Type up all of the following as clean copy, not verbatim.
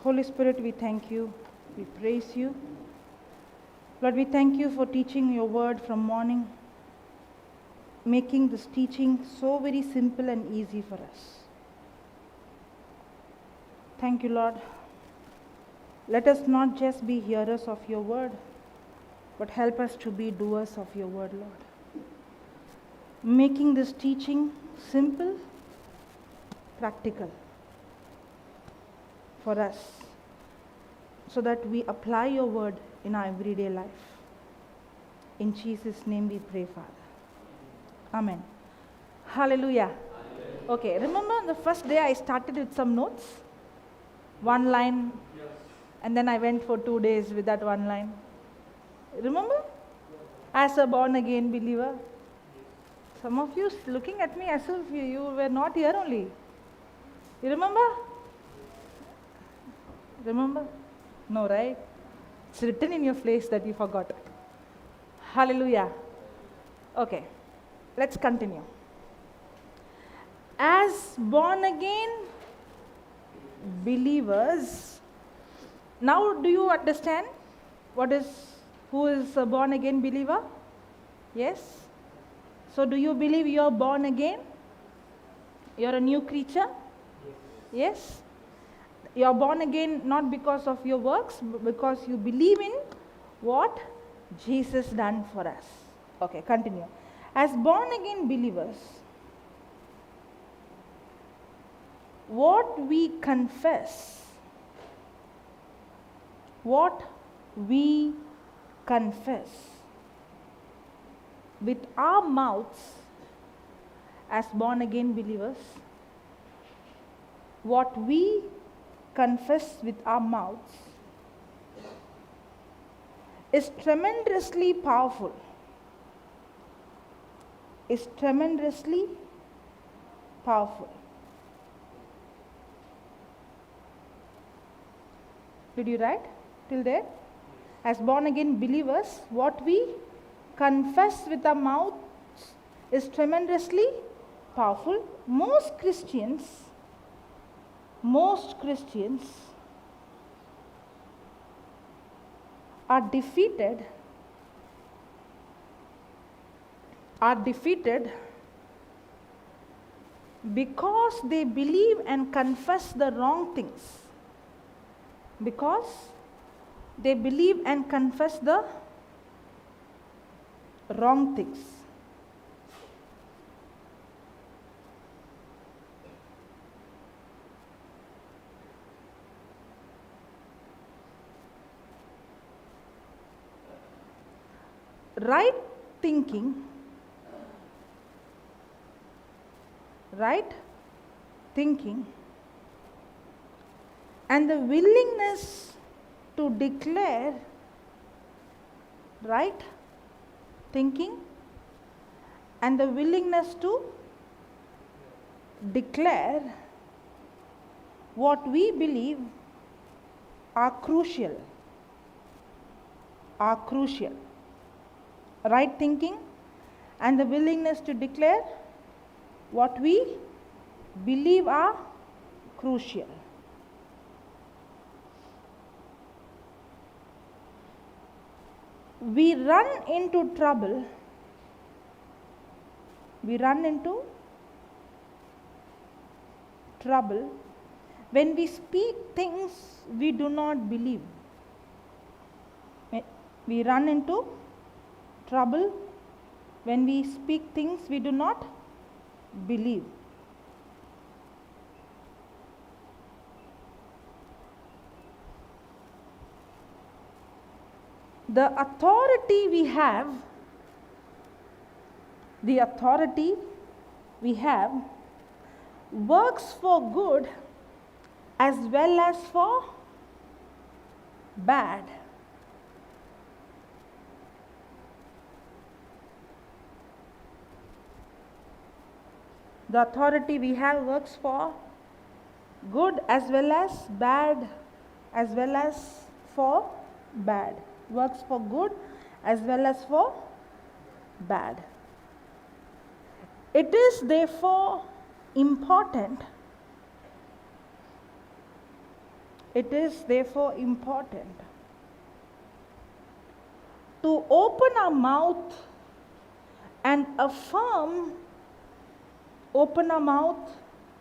Holy Spirit, we thank you. We praise you. Lord, we thank you for teaching your word from morning, making this teaching so very simple and easy for us. Thank you, Lord. Let us not just be hearers of your word, but help us to be doers of your word, Lord. Making this teaching simple, practical for us, so that we apply your word in our everyday life. In Jesus' name we pray, Father. Amen. Hallelujah. Okay, remember the first day I started with some notes? One line, and then I went for 2 days with that one line. Remember? As a born again believer. Some of you looking at me as if you were not here only. You remember? Remember? No, right? It's written in your face that you forgot. Hallelujah. Okay, let's continue. As born again believers, now do you understand who is a born again believer? Yes? So do you believe you are born again? You are a new creature? Yes? You are born again not because of your works, but because you believe in what Jesus done for us. Okay, continue. As born again believers, what we confess with our mouths as born again believers, what we confess with our mouths is tremendously powerful. Is tremendously powerful. Did you write till there? As born again believers, what we confess with our mouths is tremendously powerful. Most Christians are defeated because they believe and confess the wrong things. Because they believe and confess the wrong things. Right thinking and the willingness to declare right thinking and the willingness to declare what we believe are crucial. Right thinking and the willingness to declare what we believe are crucial. We run into trouble when we speak things we do not believe. We run into trouble when we speak things we do not believe. The authority we have works for good as well as for bad. The authority we have works for good as well as bad, as well as for bad. Works for good as well as for bad. It is therefore important It is therefore important to open our mouth and open our mouth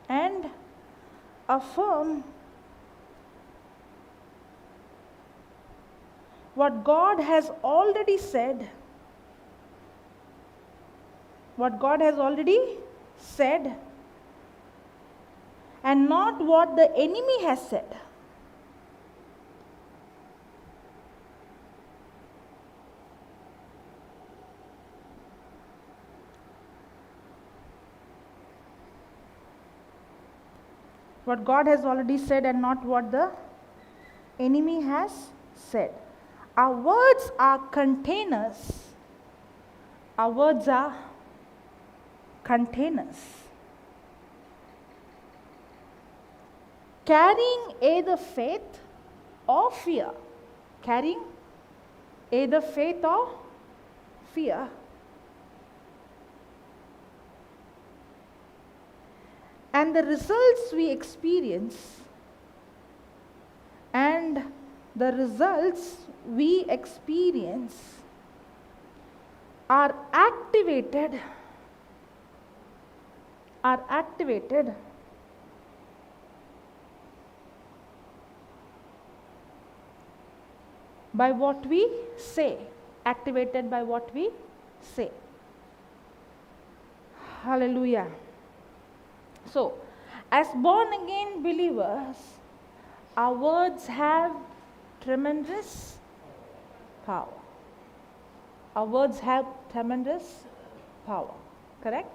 and affirm what God has already said. What God has already said, and not what the enemy has said. What God has already said and not what the enemy has said. Our words are containers. Our words are containers, carrying either faith or fear. Carrying either faith or fear. And the results we experience are activated by what we say. Activated by what we say. Hallelujah. So, as born again believers, our words have tremendous power. Our words have tremendous power. Correct?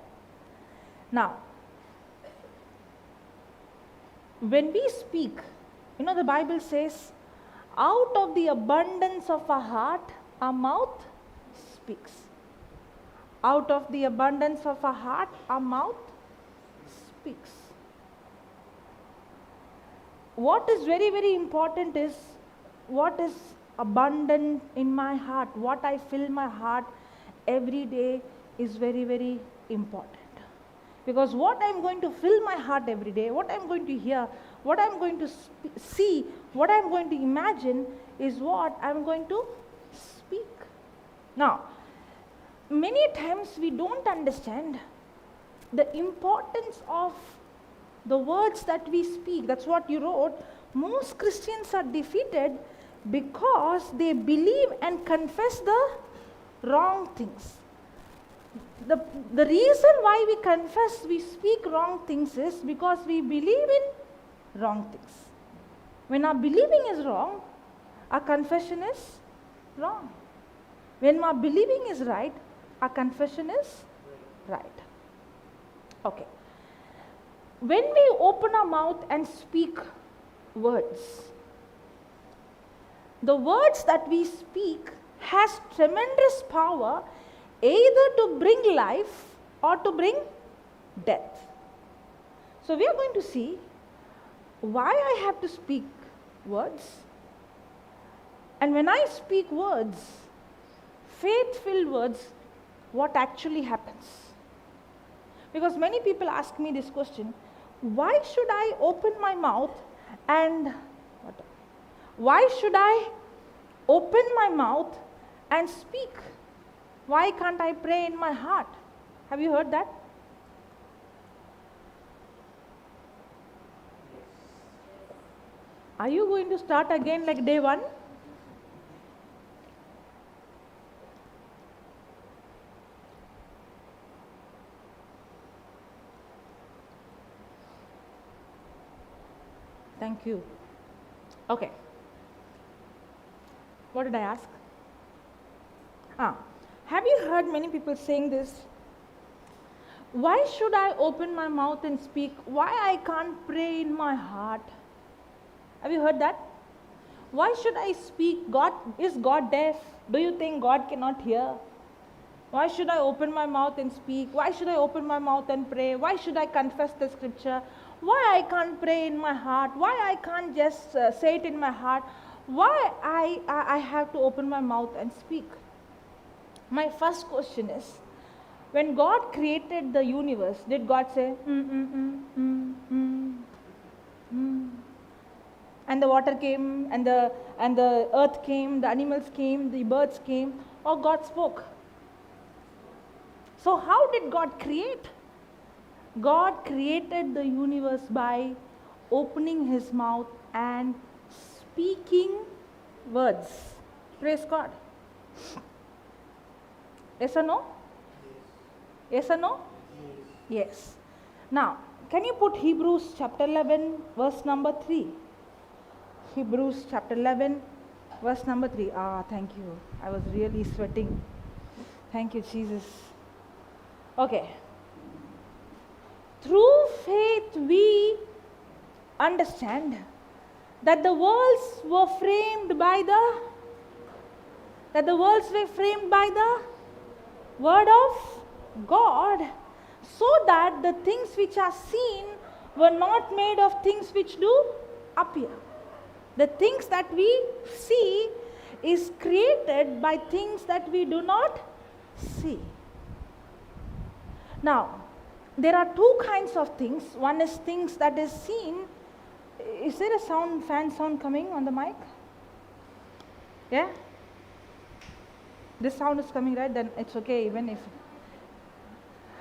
Now, when we speak, the Bible says, out of the abundance of our heart, our mouth speaks. Out of the abundance of our heart, our mouth speaks. What is very, very important is what is abundant in my heart. What I fill my heart every day is very, very important. Because what I'm going to fill my heart every day, what I'm going to hear, what I'm going to see, what I'm going to imagine is what I'm going to speak. Now, many times we don't understand the importance of the words that we speak. That's what you wrote. Most Christians are defeated because they believe and confess the wrong things. The reason why we confess, we speak wrong things is because we believe in wrong things. When our believing is wrong, our confession is wrong. When our believing is right, our confession is right. Okay. When we open our mouth and speak words, the words that we speak has tremendous power either to bring life or to bring death. So we are going to see why I have to speak words. And when I speak words, faith-filled words, what actually happens? Because many people ask me this question, why should I open my mouth and speak? Why can't I pray in my heart? Have you heard that? Are you going to start again like day one? Thank you. Okay. What did I ask? Have you heard many people saying this? Why should I open my mouth and speak? Why I can't pray in my heart? Have you heard that? Why should I speak? Is God deaf? Do you think God cannot hear? Why should I open my mouth and speak? Why should I open my mouth and pray? Why should I confess the scripture? Why I can't pray in my heart? Why I can't just say it in my heart? Why I have to open my mouth and speak? My first question is, when God created the universe, did God say, and the water came, and the earth came, the animals came, the birds came, or God spoke. So how did God create? God created the universe by opening his mouth and speaking words. Praise God. Yes or no? Yes or no? Yes. Now, can you put Hebrews chapter 11, verse number 3? Hebrews chapter 11, verse number 3. Thank you. I was really sweating. Thank you, Jesus. Okay. Through faith we understand that the worlds were framed by the word of God, so that the things which are seen were not made of things which do appear. The things that we see is created by things that we do not see. Now, there are two kinds of things. One is things that is seen. Is there a fan sound coming on the mic? Yeah? This sound is coming, right? Then it's okay even if.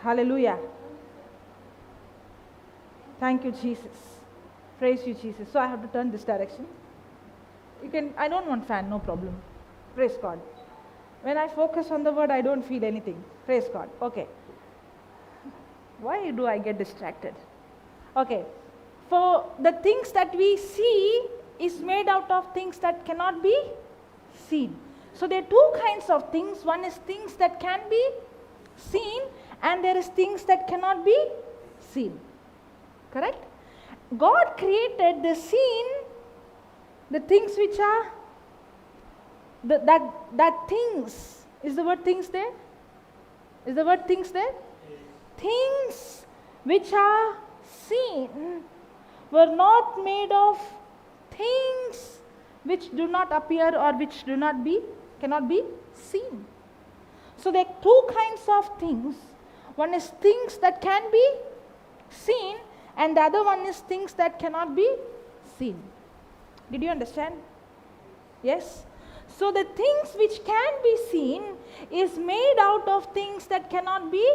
Hallelujah. Thank you, Jesus. Praise you, Jesus. So I have to turn this direction. I don't want fan, no problem. Praise God. When I focus on the word, I don't feel anything. Praise God. Okay. Why do I get distracted? Okay. For the things that we see is made out of things that cannot be seen. So there are two kinds of things. One is things that can be seen, and there is things that cannot be seen. Correct? God created the seen, the things which are that things. Is the word things there? Is the word things there? Things which are seen were not made of things which do not appear or which cannot be seen. So there are two kinds of things. One is things that can be seen, and the other one is things that cannot be seen. Did you understand? Yes? So the things which can be seen is made out of things that cannot be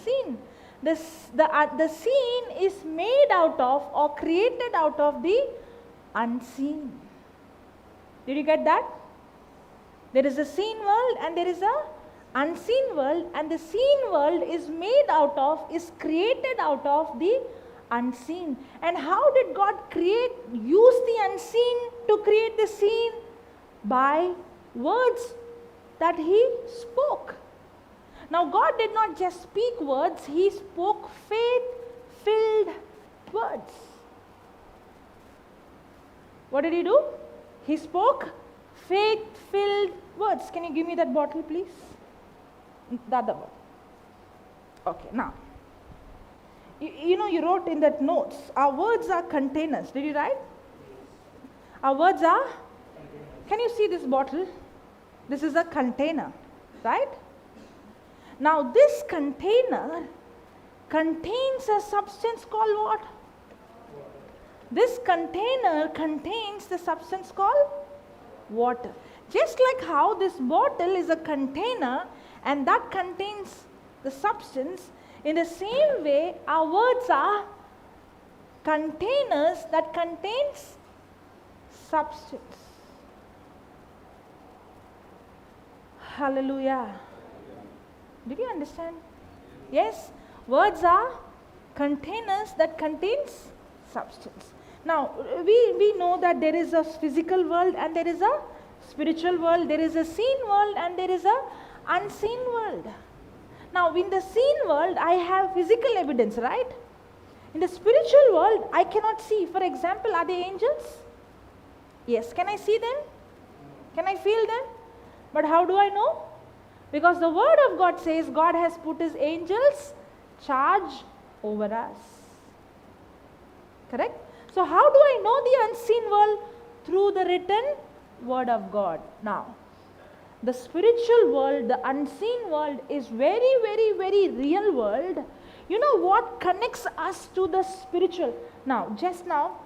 seen. The seen is made out of or created out of the unseen. Did you get that? There is a seen world and there is a unseen world, and the seen world is created out of the unseen. And how did God use the unseen to create the seen? By words that he spoke. Now God did not just speak words, he spoke faith-filled words. What did he do? He spoke faith-filled words. Can you give me that bottle, please? The other one. Okay, now. You wrote in that notes, our words are containers. Did you write? Our words are? Can you see this bottle? This is a container, right? Now this container contains a substance called what? This container contains the substance called water. Just like how this bottle is a container and that contains the substance, in the same way our words are containers that contains substance. Hallelujah. Did you understand? Yes, words are containers that contains substance. Now, we know that there is a physical world and there is a spiritual world. There is a seen world and there is a unseen world. Now, in the seen world, I have physical evidence, right? In the spiritual world, I cannot see. For example, are they angels? Yes. Can I see them? Can I feel them? But how do I know? Because the word of God says God has put his angels charge over us. Correct? So how do I know the unseen world? Through the written word of God. Now, the spiritual world, the unseen world is very, very, very real world. You know what connects us to the spiritual? Now, just now,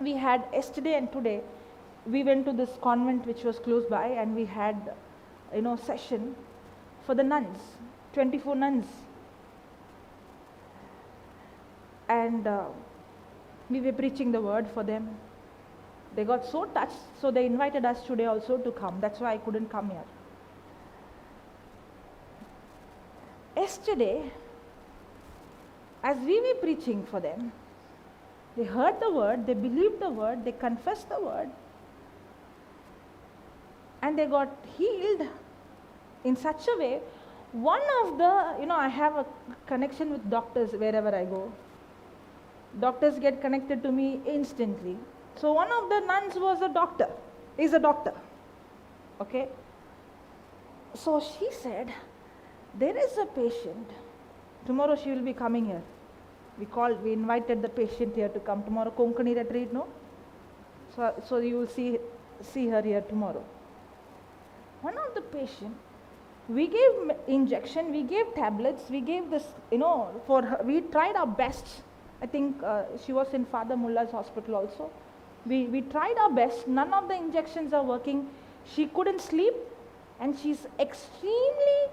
we had yesterday and today, we went to this convent which was close by, and we had, session for the nuns, 24 nuns. And we were preaching the word for them. They got so touched, so they invited us today also to come. That's why I couldn't come here. Yesterday, as we were preaching for them, they heard the word, they believed the word, they confessed the word, and they got healed in such a way. One of the, I have a connection with doctors wherever I go. Doctors get connected to me instantly. So one of the nuns was a doctor, is a doctor. Okay? So she said, there is a patient. Tomorrow she will be coming here. We invited the patient here to come tomorrow. Konkani retreat, no? So you will see her here tomorrow. One of the patient, we gave injection, we gave tablets, we gave this, for her, we tried our best. I think she was in Father Mullah's hospital also. We tried our best. None of the injections are working. She couldn't sleep, and she's extremely,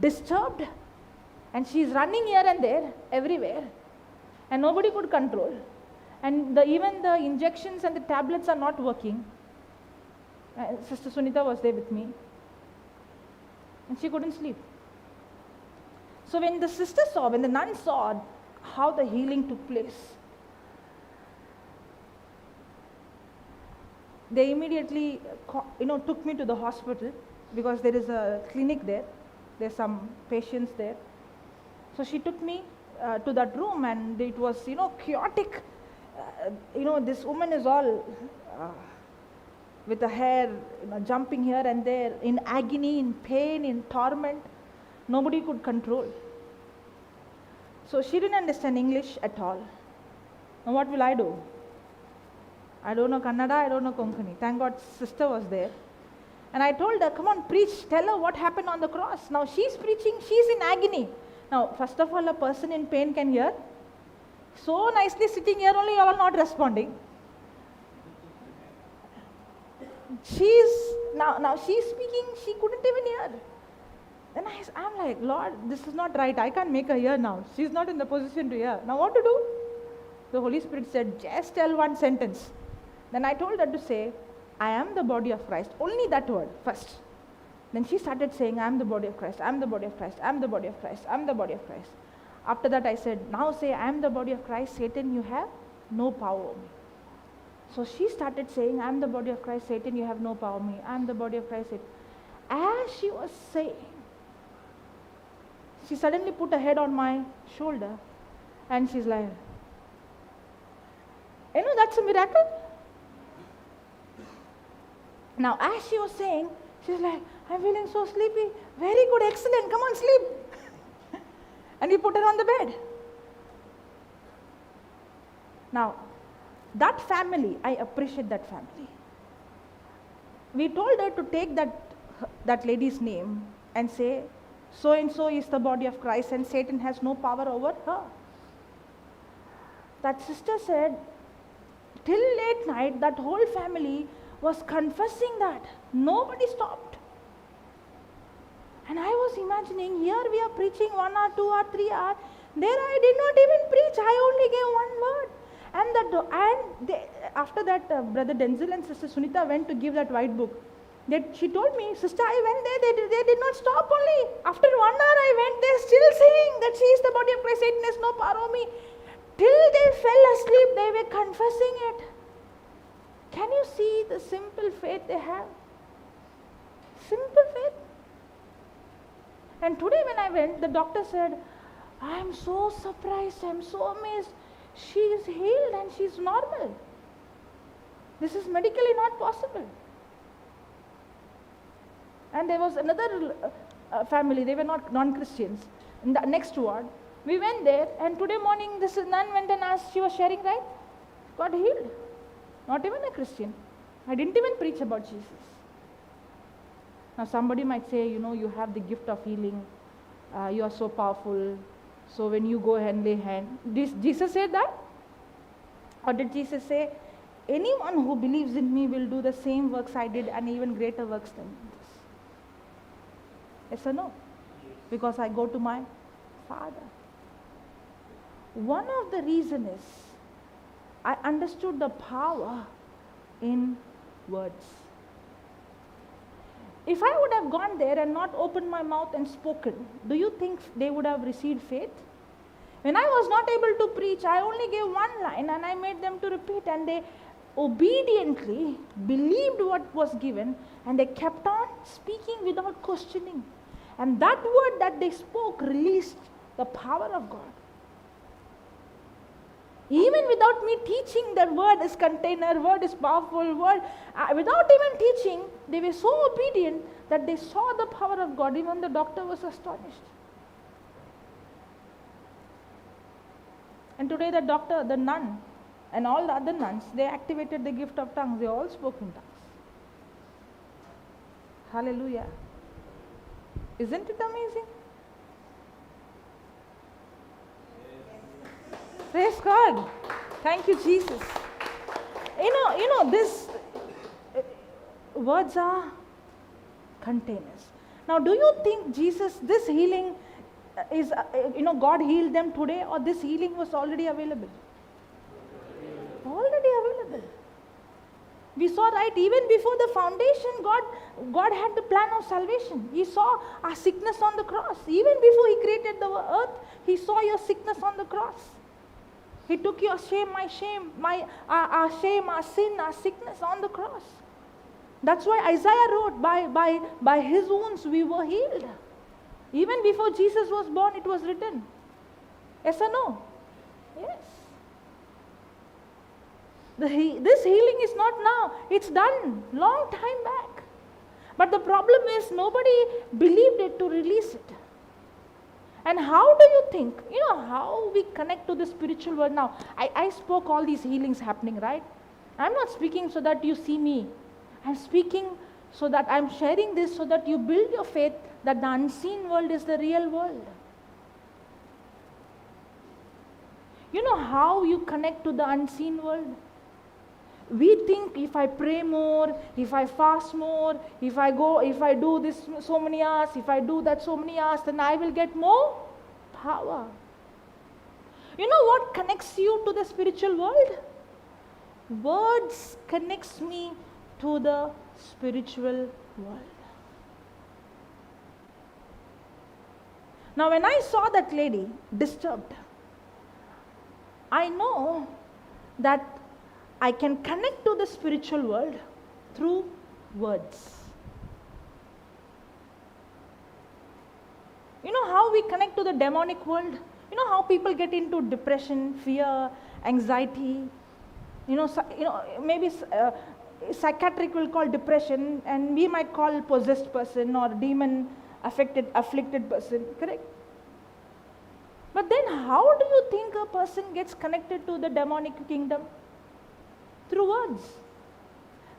disturbed, and she's running here and there, everywhere, and nobody could control. And even the injections and the tablets are not working. Sister Sunita was there with me, and she couldn't sleep. So when the nun saw how the healing took place, they immediately, took me to the hospital, because there is a clinic there. There's some patients there. So she took me to that room, and it was, chaotic. This woman is all with the hair, jumping here and there, in agony, in pain, in torment. Nobody could control. So she didn't understand English at all. Now what will I do? I don't know Kannada, I don't know Konkani. Thank God sister was there. And I told her, come on, preach, tell her what happened on the cross. Now she's preaching, she's in agony. Now, first of all, a person in pain can hear. So nicely sitting here, only you all not responding. Now she's speaking, she couldn't even hear. Then I'm like, Lord, this is not right. I can't make her hear now. She's not in the position to hear. Now what to do? The Holy Spirit said, just tell one sentence. Then I told her to say, I am the body of Christ. Only that word first. Then she started saying, I am the body of Christ. I am the body of Christ. I am the body of Christ. I am the body of Christ. After that I said, now say, I am the body of Christ. Satan, you have no power over me. So she started saying, I am the body of Christ. Satan, you have no power over me. I am the body of Christ. Satan. As she was saying, she suddenly put her head on my shoulder, and she's like, that's a miracle. Now, as she was saying, she's like, I'm feeling so sleepy. Very good, excellent, come on, sleep. And he put her on the bed. Now, that family, I appreciate that family. We told her to take that lady's name and say, so and so is the body of Christ, and Satan has no power over her. That sister said, till late night, that whole family was confessing that. Nobody stopped. And I was imagining, here we are preaching 1 hour, 2 hour, 3 hour. There I did not even preach. I only gave one word. After that, Brother Denzel and Sister Sunita went to give that white book. She told me, sister, I went there, they did not stop only. After 1 hour I went, they're still saying that she is the body of Christ, Satan has no power over me. Till they fell asleep, they were confessing it. Can you see the simple faith they have? Simple faith. And today when I went, the doctor said, I am so surprised, I am so amazed. She is healed and she is normal. This is medically not possible. And there was another family, they were not non-Christians, in the next ward. We went there, and today morning this nun went and asked, she was sharing, right? Got healed. Not even a Christian. I didn't even preach about Jesus. Now somebody might say, you have the gift of healing. You are so powerful. So when you go and lay hand. Jesus said that? Or did Jesus say, anyone who believes in me will do the same works I did and even greater works than this? Yes or no? Because I go to my Father. One of the reasons is I understood the power in words. If I would have gone there and not opened my mouth and spoken, do you think they would have received faith? When I was not able to preach, I only gave one line and I made them to repeat, and they obediently believed what was given and they kept on speaking without questioning. And that word that they spoke released the power of God. Even without me teaching, that word is container, word is powerful, word. Without even teaching, they were so obedient that they saw the power of God. Even the doctor was astonished. And today the doctor, the nun, and all the other nuns, they activated the gift of tongues. They all spoke in tongues. Hallelujah. Isn't it amazing? Praise God. Thank you, Jesus. You know, this words are containers. Now, do you think this healing is, God healed them today, or this healing was already available? Already available. We saw, right, even before the foundation, God had the plan of salvation. He saw our sickness on the cross. Even before He created the earth, He saw your sickness on the cross. He took your shame, my shame, our shame, our sin, our sickness on the cross. That's why Isaiah wrote, by His wounds we were healed. Even before Jesus was born, it was written. Yes or no? Yes. This healing is not now. It's done long time back. But the problem is nobody believed it to release it. And how do you think, how we connect to the spiritual world now? I spoke all these healings happening, right? I'm not speaking so that you see me. I'm speaking so that I'm sharing this so that you build your faith that the unseen world is the real world. You know how you connect to the unseen world? We think if I pray more, if I fast more, if I do this so many hours, if I do that so many hours, then I will get more power. You know what connects you to the spiritual world? Words connects me to the spiritual world. Now when I saw that lady disturbed, I know that I can connect to the spiritual world through words. You know how we connect to the demonic world? You know how people get into depression, fear, anxiety? Maybe psychiatric will call depression, and we might call possessed person or demon afflicted person, correct? But then how do you think a person gets connected to the demonic kingdom? Through words.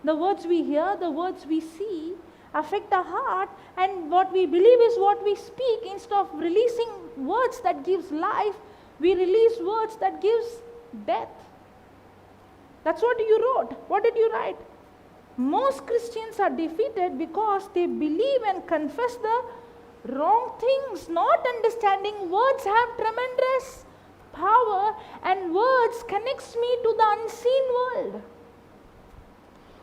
The words we hear, the words we see affect our heart, and what we believe is what we speak. Instead of releasing words that gives life, we release words that gives death. That's what you wrote. What did you write? Most Christians are defeated because they believe and confess the wrong things, not understanding words have tremendous power, and words connects me to the unseen world.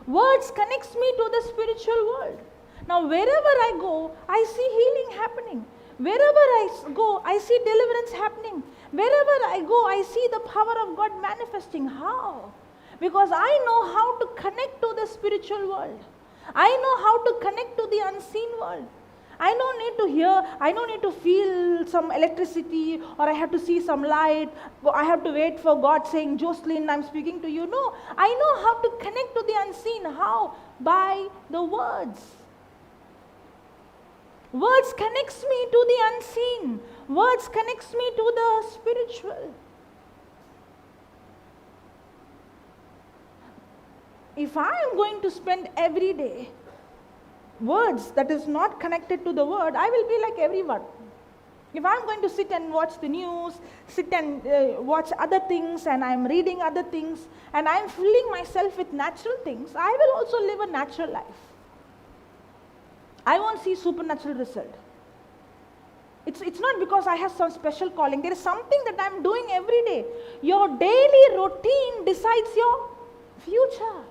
Words connects me to the spiritual world. Now wherever I go, I see healing happening. Wherever I go, I see deliverance happening. Wherever I go, I see the power of God manifesting. How? Because I know how to connect to the spiritual world. I know how to connect to the unseen world. I don't need to hear, I don't need to feel some electricity, or I have to see some light, I have to wait for God saying, Jocelyn, I'm speaking to you. No, I know how to connect to the unseen. How? By the words. Words connects me to the unseen. Words connects me to the spiritual. If I am going to spend every day words that is not connected to the word, I will be like everyone. If I'm going to sit and watch the news, sit and watch other things, and I'm reading other things, and I'm filling myself with natural things, I will also live a natural life. I won't see supernatural result. It's not because I have some special calling. There is something that I'm doing every day. Your daily routine decides your future.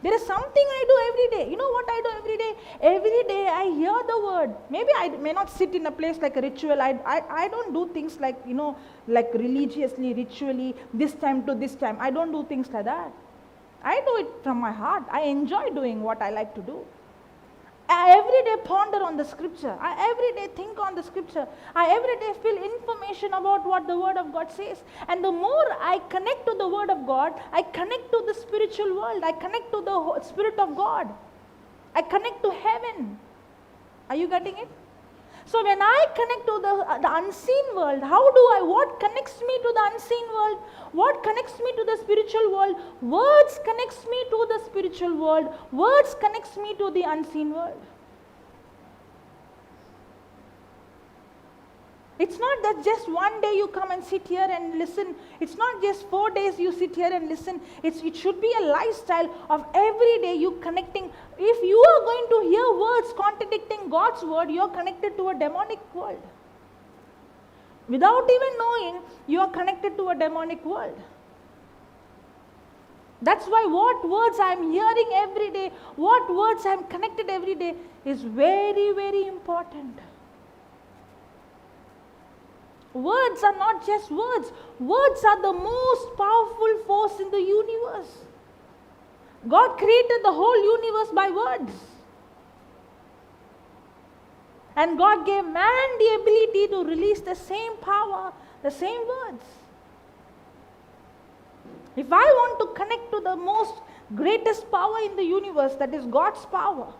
There is something I do every day. You know what I do every day? Every day I hear the word. Maybe I may not sit in a place like a ritual. I don't do things like, like religiously, ritually, this time to this time. I don't do things like that. I do it from my heart. I enjoy doing what I like to do. I every day ponder on the scripture. I every day think on the scripture. I every day feel information about what the word of God says. And the more I connect to the word of God, I connect to the spiritual world. I connect to the Spirit of God. I connect to heaven. Are you getting it? So when I connect to the unseen world, what connects me to the unseen world? What connects me to the spiritual world? Words connects me to the spiritual world. Words connects me to the unseen world. It's not that just one day you come and sit here and listen. It's not just 4 days you sit here and listen. It should be a lifestyle of every day you connecting. If you are going to hear words contradicting God's word, you are connected to a demonic world. Without even knowing, you are connected to a demonic world. That's why what words I am hearing every day, what words I am connected every day is very, very important. Words are not just words. Words are the most powerful force in the universe. God created the whole universe by words. And God gave man the ability to release the same power, the same words. If I want to connect to the most greatest power in the universe, that is God's power,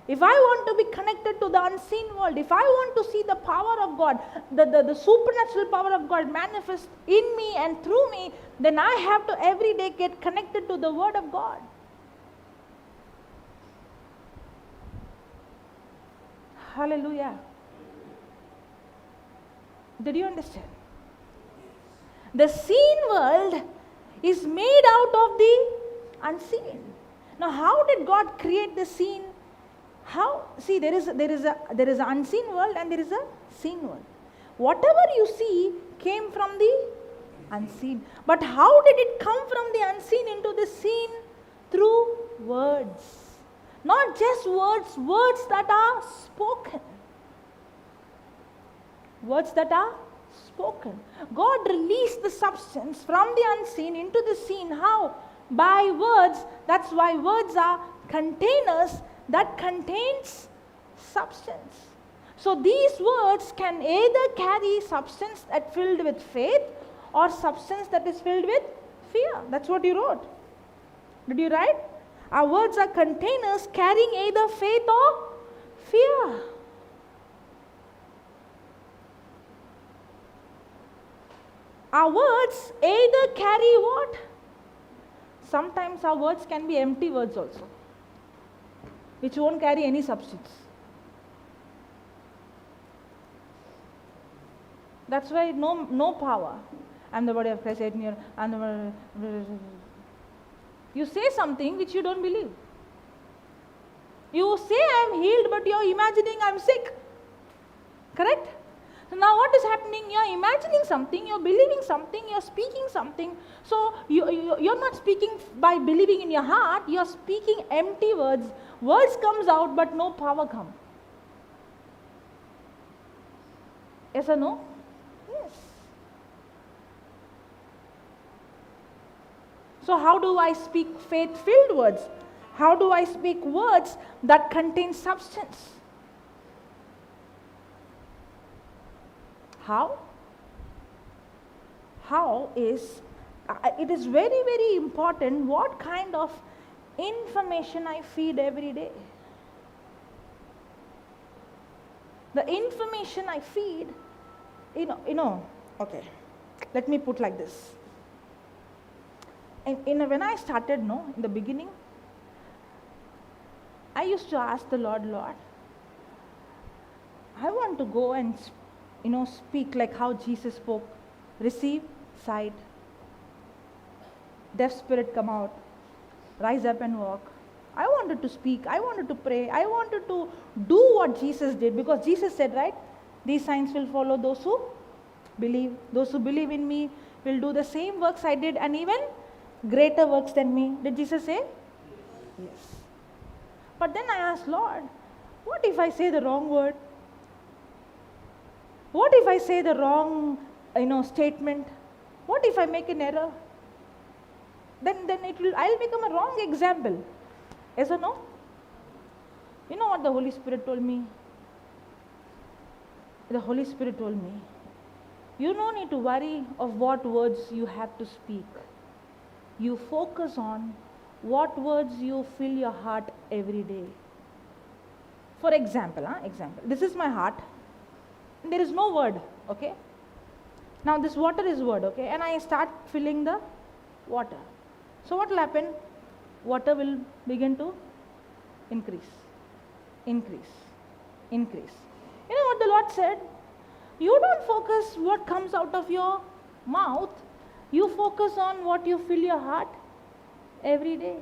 if I want to be connected to the unseen world, if I want to see the power of God, the supernatural power of God manifest in me and through me, then I have to every day get connected to the Word of God. Hallelujah. Did you understand? The seen world is made out of the unseen. Now, how did God create the seen? How? See, there is an unseen world and there is a seen world. Whatever you see came from the unseen. But how did it come from the unseen into the seen? Through words. Not just words, words that are spoken. Words that are spoken. God released the substance from the unseen into the seen. How? By words. That's why words are containers that contains substance. So these words can either carry substance that filled with faith or substance that is filled with fear. That's what you wrote. Did you write? Our words are containers carrying either faith or fear. Our words either carry what? Sometimes our words can be empty words also, which won't carry any substance. That's why no power. I'm the body of Christ. You say something which you don't believe. You say I'm healed, but you're imagining I'm sick. Correct? So now what is happening? You're imagining something, you're believing something, you're speaking something. So you're not speaking by believing in your heart, you're speaking empty words. Words comes out, but no power comes. Yes or no? Yes. So how do I speak faith-filled words? How do I speak words that contain substance? How? It is very, very important what kind of information I feed every day. The information I feed, okay, let me put like this. When I started, in the beginning, I used to ask the Lord, I want to go and speak like how Jesus spoke. Receive sight. Deaf spirit come out. Rise up and walk. I wanted to speak. I wanted to pray. I wanted to do what Jesus did, because Jesus said, right? These signs will follow those who believe. Those who believe in me will do the same works I did, and even greater works than me. Did Jesus say? Yes. But then I asked, Lord, what if I say the wrong word? What if I say the wrong, statement? What if I make an error? Then I'll become a wrong example. Yes or no? You know what the Holy Spirit told me? The Holy Spirit told me, you don't need to worry of what words you have to speak. You focus on what words you fill your heart every day. For example, this is my heart. There is no word, okay? Now this water is word, okay? And I start filling the water. So what will happen? Water will begin to increase. You know what the Lord said? You don't focus what comes out of your mouth. You focus on what you fill your heart every day.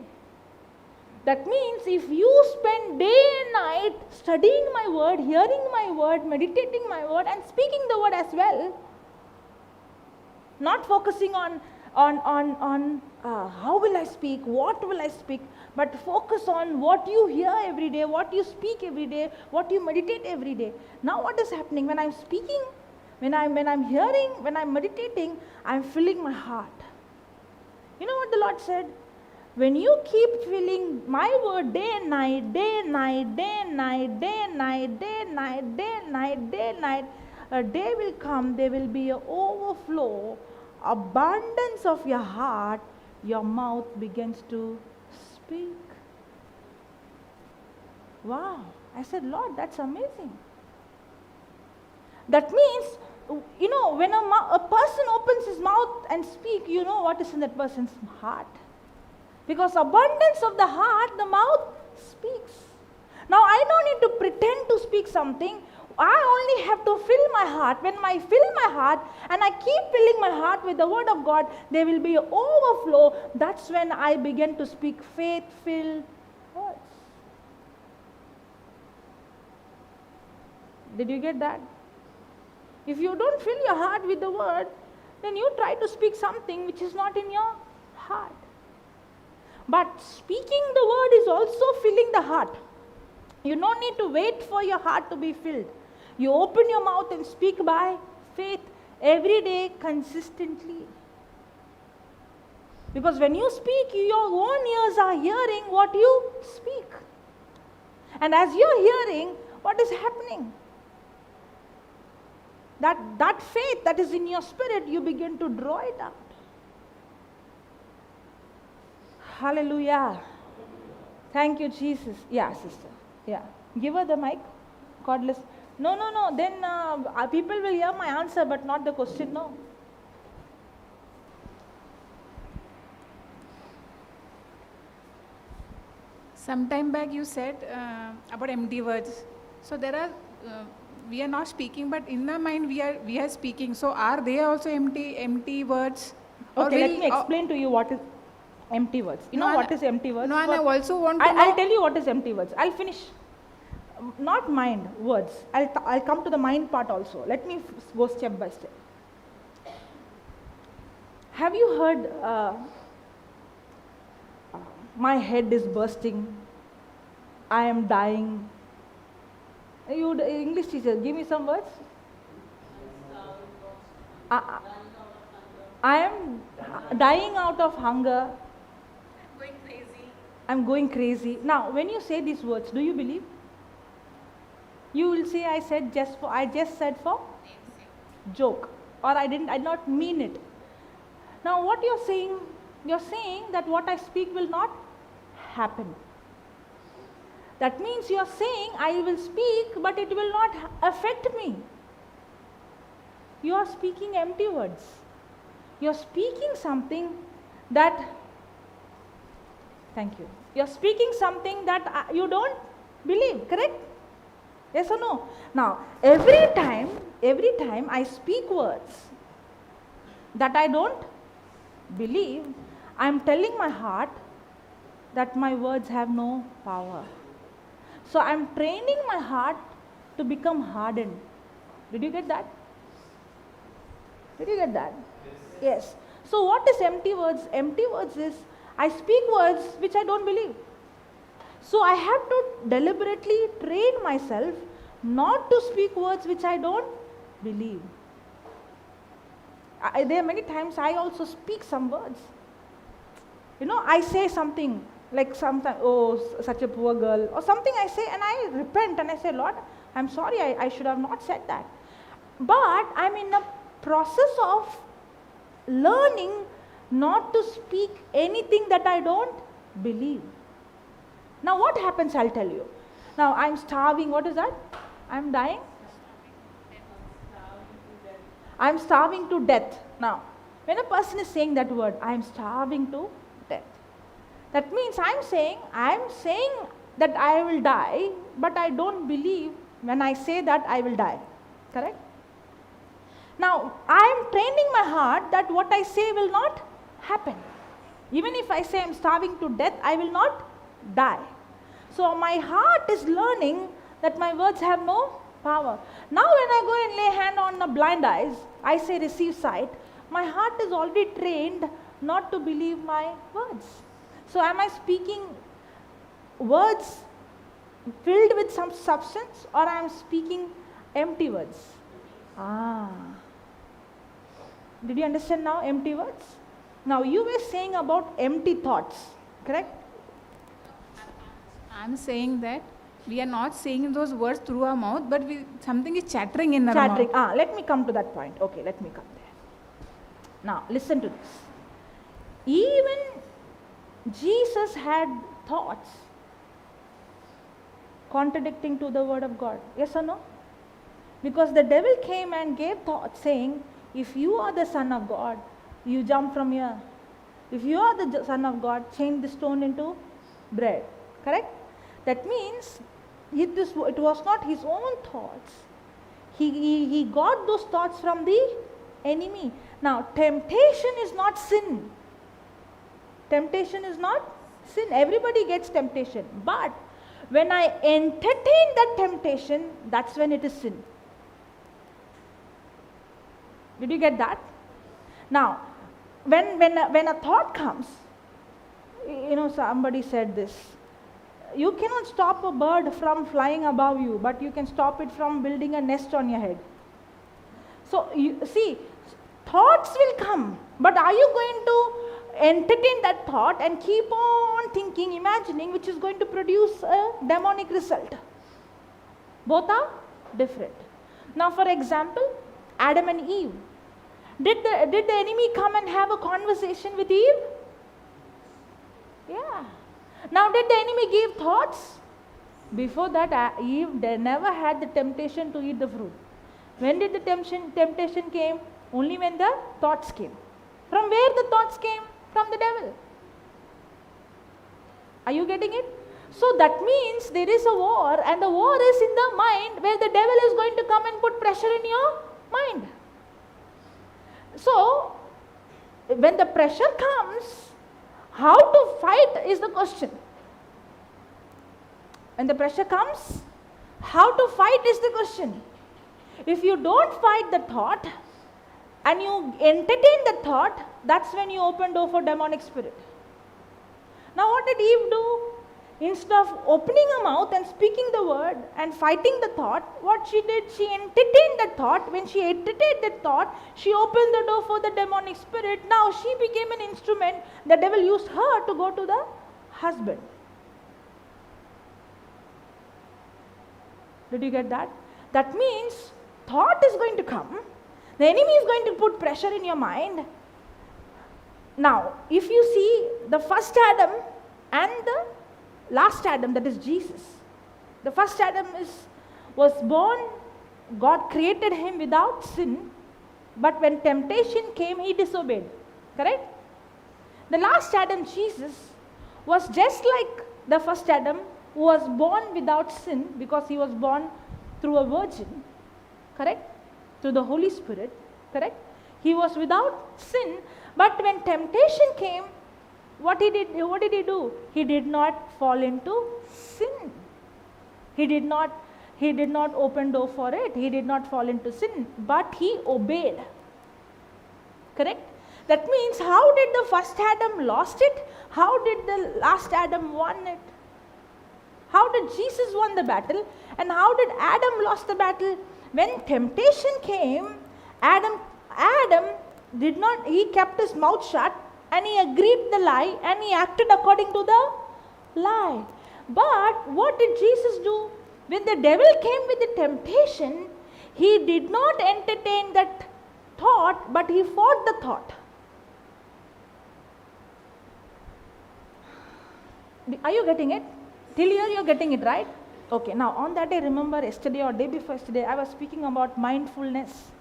That means if you spend day and night studying my word, hearing my word, meditating my word, and speaking the word as well, not focusing on how will I speak, what will I speak, but focus on what you hear every day, what you speak every day, what you meditate every day. Now what is happening? When I'm speaking, when I'm hearing, when I'm meditating, I'm filling my heart. You know what the Lord said? When you keep filling my word day and night, day and night, day and night, day and night, day and night, day and night, day and night, a day will come, there will be an overflow, abundance of your heart, your mouth begins to speak. Wow. I said, Lord, that's amazing. That means, when a person opens his mouth and speak, you know what is in that person's heart. Because abundance of the heart, the mouth speaks. Now I don't need to pretend to speak something. I only have to fill my heart. When I fill my heart and I keep filling my heart with the word of God, there will be an overflow. That's when I begin to speak faith-filled words. Did you get that? If you don't fill your heart with the word, then you try to speak something which is not in your heart. But speaking the word is also filling the heart. You don't need to wait for your heart to be filled. You open your mouth and speak by faith every day consistently. Because when you speak, your own ears are hearing what you speak. And as you're hearing, what is happening? That faith that is in your spirit, you begin to draw it out. Hallelujah. Thank you, Jesus. Yeah, sister. Yeah. Give her the mic. God bless. No. Then people will hear my answer, but not the question. No. Sometime back you said about empty words. So there are, we are not speaking, but in our mind we are speaking. So are they also empty words? Okay, let me explain to you what is empty words. You know what is empty words? No, and I also want to know. I'll tell you what is empty words. I'll finish. Not mind, words. I'll come to the mind part also. Let me go step by step. Have you heard, my head is bursting, I am dying? You English teacher, give me some words. I am dying out of hunger. I'm going crazy. Now, when you say these words, do you believe? You will say, I just said for joke, or I did not mean it. Now, what you're saying that what I speak will not happen. That means you're saying I will speak, but it will not affect me. You are speaking empty words. You're speaking something that, thank you. You're speaking something that you don't believe, correct? Yes or no? Now, every time every time I speak words that I don't believe, I'm telling my heart that my words have no power. So I'm training my heart to become hardened. Did you get that? Did you get that? Yes. So what is empty words? Empty words is I speak words which I don't believe. So I have to deliberately train myself not to speak words which I don't believe. There are many times I also speak some words. I say something like sometimes, oh, such a poor girl, or something I say, and I repent and I say, Lord, I'm sorry, I should have not said that. But I'm in a process of learning not to speak anything that I don't believe. Now what happens, I'll tell you. Now I'm starving, what is that? I'm dying? I'm starving to death. Now, when a person is saying that word, I'm starving to death, that means I'm saying that I will die, but I don't believe when I say that I will die. Correct? Now, I am training my heart that what I say will not happen. Even if I say I'm starving to death, I will not die. So my heart is learning that my words have no power. Now when I go and lay hand on the blind eyes, I say receive sight, my heart is already trained not to believe my words. So am I speaking words filled with some substance, or I am speaking empty words? Did you understand now, empty words? Now you were saying about empty thoughts, correct? I'm saying that we are not saying those words through our mouth, but something is chattering in our mouth. Let me come to that point. Okay, let me come there. Now listen to this. Even Jesus had thoughts contradicting to the word of God. Yes or no? Because the devil came and gave thoughts saying, if you are the Son of God, you jump from here. If you are the Son of God, change the stone into bread. Correct? That means it was not his own thoughts. He got those thoughts from the enemy. Now, temptation is not sin. Temptation is not sin. Everybody gets temptation. But when I entertain that temptation, that's when it is sin. Did you get that? Now, when a thought comes, somebody said this, you cannot stop a bird from flying above you, but you can stop it from building a nest on your head. So, you see, thoughts will come, but are you going to entertain that thought and keep on thinking, imagining, which is going to produce a demonic result? Both are different. Now, for example, Adam and Eve. Did the enemy come and have a conversation with Eve? Yeah. Now, did the enemy give thoughts? Before that, Eve never had the temptation to eat the fruit. When did the temptation came? Only when the thoughts came. From where the thoughts came? From the devil. Are you getting it? So that means there is a war, and the war is in the mind, where the devil is going to come and put pressure in your mind. So, when the pressure comes, how to fight is the question. When the pressure comes, how to fight is the question. If you don't fight the thought and you entertain the thought, that's when you open door for demonic spirit. Now what did Eve do? Instead of opening her mouth and speaking the word and fighting the thought, what she did, she entertained the thought. When she entertained the thought, she opened the door for the demonic spirit. Now she became an instrument. The devil used her to go to the husband. Did you get that? That means thought is going to come. The enemy is going to put pressure in your mind. Now, if you see the first Adam and the last Adam, that is Jesus. The first Adam was born, God created him without sin, but when temptation came, he disobeyed. Correct? The last Adam, Jesus, was just like the first Adam, who was born without sin because he was born through a virgin. Correct? through the Holy Spirit, correct? He was without sin, but when temptation came, what did he do? He did not fall into sin. He did not open door for it. He did not fall into sin, but he obeyed. Correct? That means, how did the first Adam lost it? How did the last Adam won it? How did Jesus won the battle? And how did Adam lost the battle? When temptation came, Adam did not, he kept his mouth shut and he agreed the lie and he acted according to the lie. But what did Jesus do? When the devil came with the temptation, he did not entertain that thought, but he fought the thought. Are you getting it? Till here you're getting it, right? Okay, now on that day, remember yesterday or day before yesterday, I was speaking about mindfulness.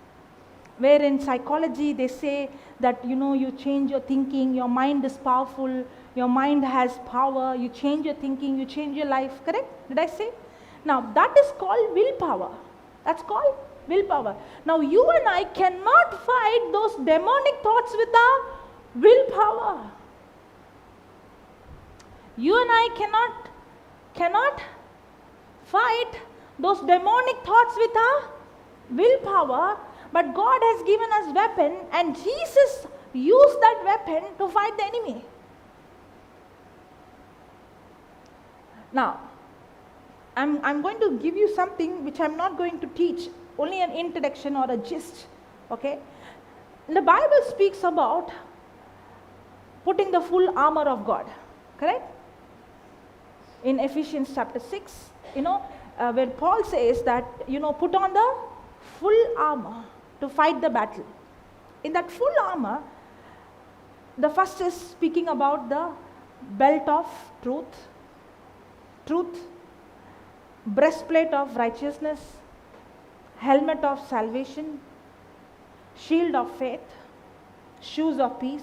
Where in psychology they say that, you change your thinking, your mind is powerful, your mind has power, you change your thinking, you change your life, correct? Did I say? Now that is called willpower. That's called willpower. Now you and I cannot fight those demonic thoughts with our willpower. You and I cannot fight those demonic thoughts with our willpower, but God has given us weapon, and Jesus used that weapon to fight the enemy. Now, I'm going to give you something which I'm not going to teach, only an introduction or a gist, okay? The Bible speaks about putting the full armor of God, correct? In Ephesians chapter 6, where Paul says that, put on the full armor to fight the battle. In that full armor, the first is speaking about the belt of truth, breastplate of righteousness, helmet of salvation, shield of faith, shoes of peace,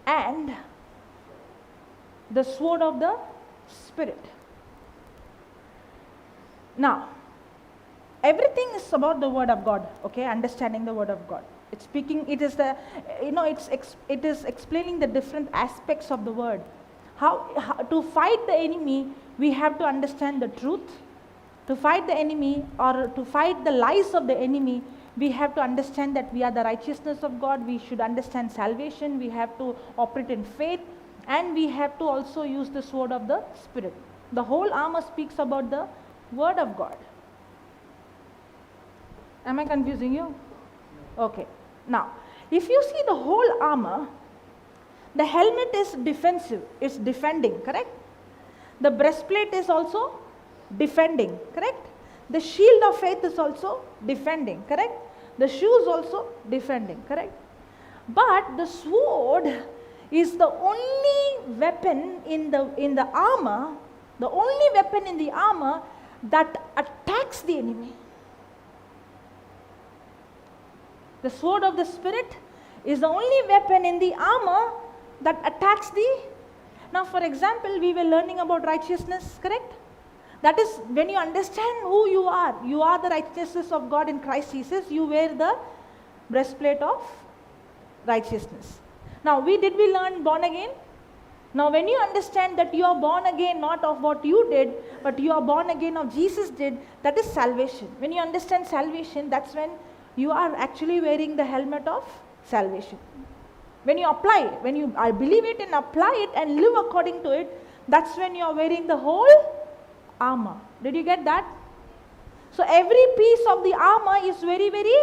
and the sword of the Spirit. Now, everything is about the Word of God, okay? Understanding the Word of God. It's speaking, it is explaining the different aspects of the Word. How to fight the enemy, we have to understand the truth. To fight the enemy, or to fight the lies of the enemy, we have to understand that we are the righteousness of God. We should understand salvation. We have to operate in faith, and we have to also use the sword of the Spirit. The whole armor speaks about the Word of God. Am I confusing you? Okay. Now, if you see the whole armor, the helmet is defensive, it's defending, correct? The breastplate is also defending, correct? The shield of faith is also defending, correct? The shoes also defending, correct? But the sword is the only weapon in the armor, the only weapon in the armor that attacks the enemy. The sword of the Spirit is the only weapon in the armor that attacks the... Now, for example, we were learning about righteousness, correct? That is, when you understand who you are the righteousness of God in Christ Jesus, you wear the breastplate of righteousness. Now, we learn born again? Now, when you understand that you are born again not of what you did, but you are born again of Jesus did, that is salvation. When you understand salvation, that's when you are actually wearing the helmet of salvation. When you apply it, when you believe it and apply it and live according to it, that's when you are wearing the whole armor. Did you get that? So every piece of the armor is very, very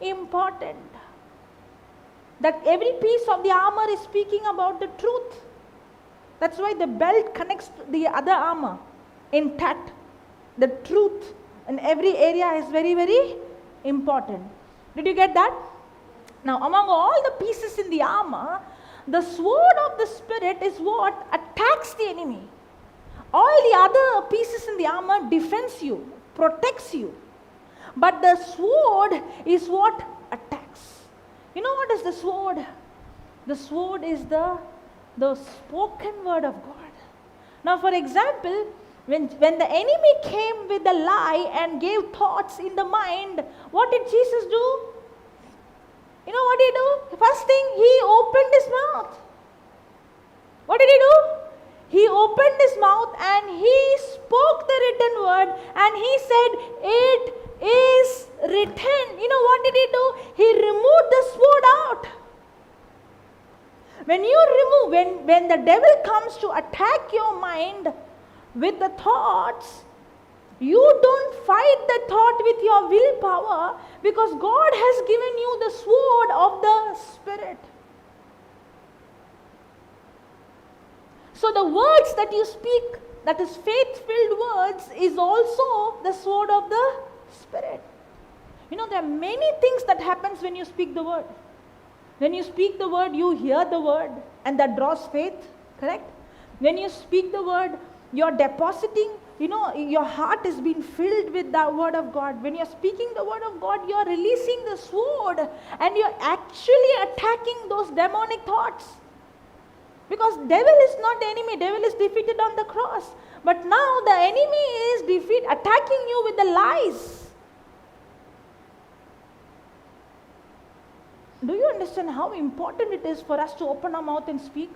important. That every piece of the armor is speaking about the truth. That's why the belt connects to the other armor intact. The truth in every area is very, very important. Did you get that? Now, among all the pieces in the armor, the sword of the Spirit is what attacks the enemy. All the other pieces in the armor defends you, protects you. But the sword is what attacks. You know what is the sword? The sword is the spoken word of God. Now, for example, When the enemy came with the lie and gave thoughts in the mind, what did Jesus do? You know what did he do? First thing, he opened his mouth. What did he do? He opened his mouth and he spoke the written word and he said, "It is written." You know what did he do? He removed the sword out. When the devil comes to attack your mind with the thoughts, you don't fight the thought with your willpower, because God has given you the sword of the Spirit. So the words that you speak, that is faith-filled words, is also the sword of the Spirit. You know, there are many things that happens when you speak the word. When you speak the word, you hear the word, and that draws faith, correct? When you speak the word, you're depositing, your heart is being filled with the word of God. When you're speaking the word of God, you're releasing the sword, and you're actually attacking those demonic thoughts. Because devil is not the enemy. Devil is defeated on the cross. But now the enemy is attacking you with the lies. Do you understand how important it is for us to open our mouth and speak?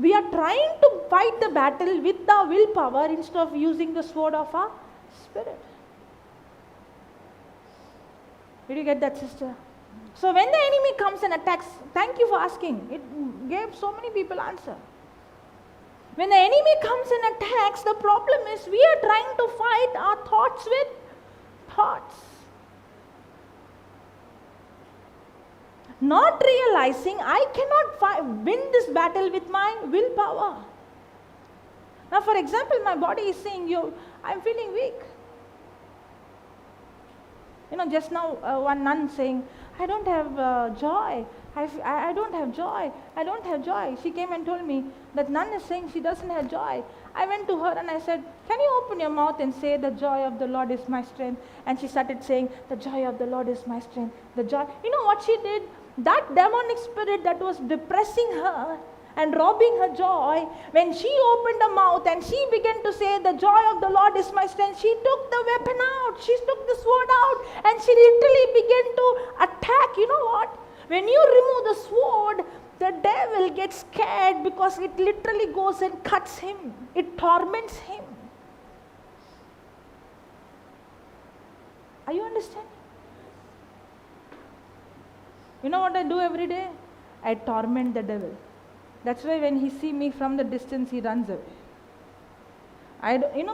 We are trying to fight the battle with our willpower instead of using the sword of our Spirit. Did you get that, sister? So when the enemy comes and attacks, thank you for asking. It gave so many people answer. When the enemy comes and attacks, the problem is we are trying to fight our thoughts with thoughts. Not realizing I cannot win this battle with my willpower. Now, for example, my body is saying, I'm feeling weak. Just now one nun saying, I don't have joy. I don't have joy. I don't have joy. She came and told me that nun is saying she doesn't have joy. I went to her and I said, can you open your mouth and say, the joy of the Lord is my strength? And she started saying, the joy of the Lord is my strength. The joy. You know what she did? That demonic spirit that was depressing her and robbing her joy, when she opened her mouth and she began to say, the joy of the Lord is my strength, she took the weapon out, she took the sword out, and she literally began to attack. You know what? When you remove the sword, the devil gets scared, because it literally goes and cuts him. It torments him. Are you understanding? You know what I do every day? I torment the devil. That's why when he sees me from the distance, he runs away.